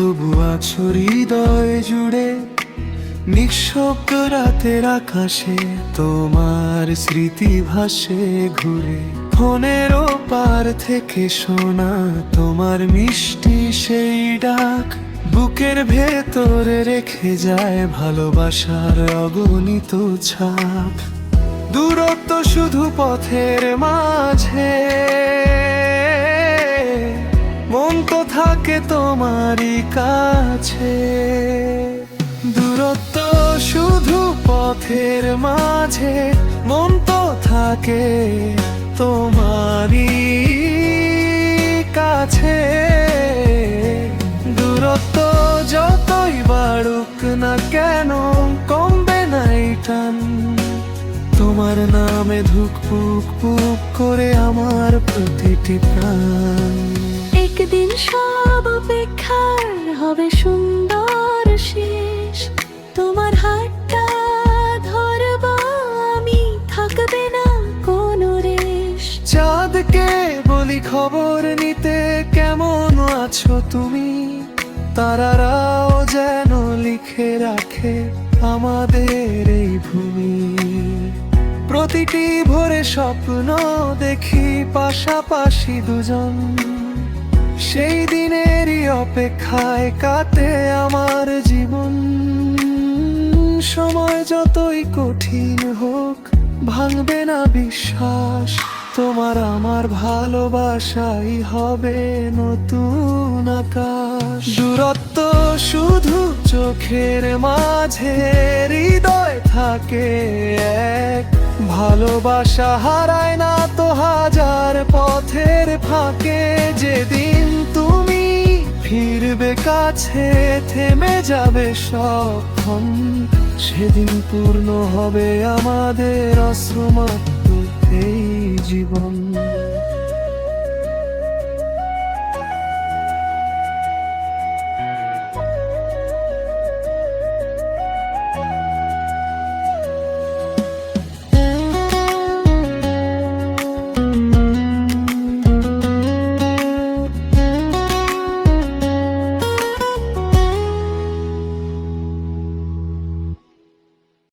তবু আছো হৃদয় জুড়ে। নিঃশব্দ রাতের আকাশে তোমার স্মৃতি ভাসে ঘুরে। ফোনের পার থেকে শোনা তোমার মিষ্টি সেই ডাক, বুকের ভেতরে রেখে যায় ভালোবাসার অগণিত ছাপ। দূরত্ব শুধু পথের মাঝে, মন তো থাকে তোমারই কাছে। দূরত্ব শুধু পথের মাঝে, মন তো থাকে তোমারই কাছে। দূরত্ব যতই বাড়ুক না কেন, কমবে না এই টান। তোমার নামে ধুকপুক পুক করে আমার প্রতিটি প্রাণ। একদিন সব অপেক্ষার হবে সুন্দর শেষ। তোমার হাতটা ধরব আমি, থাকবে না কোনো রেশ। চাঁদকে বলি খবর নিতে, কেমন আছো তুমি। তারারাও যেন লিখে রাখে আমাদের এই ভূমি। প্রতিটি ভোরে স্বপ্ন দেখি পাশাপাশি দুজন, সেই দিনেরই অপেক্ষায় কাটে আমার জীবন। সময় যতই কঠিন হোক, ভাঙবে না বিশ্বাস। তোমার আমার ভালোবাসাই হবে নতুন আকাশ। দূরত্ব শুধু চোখের মাঝে, হৃদয় থাকে এক। ভালোবাসা হারায় না তো হাজার পথের ফাঁকে। যেদিন তুমি ফিরবে কাছে, থেমে যাবে সবক্ষণ। সেদিন পূর্ণ হবে আমাদের অশ্রুমাত্র এই জীবন।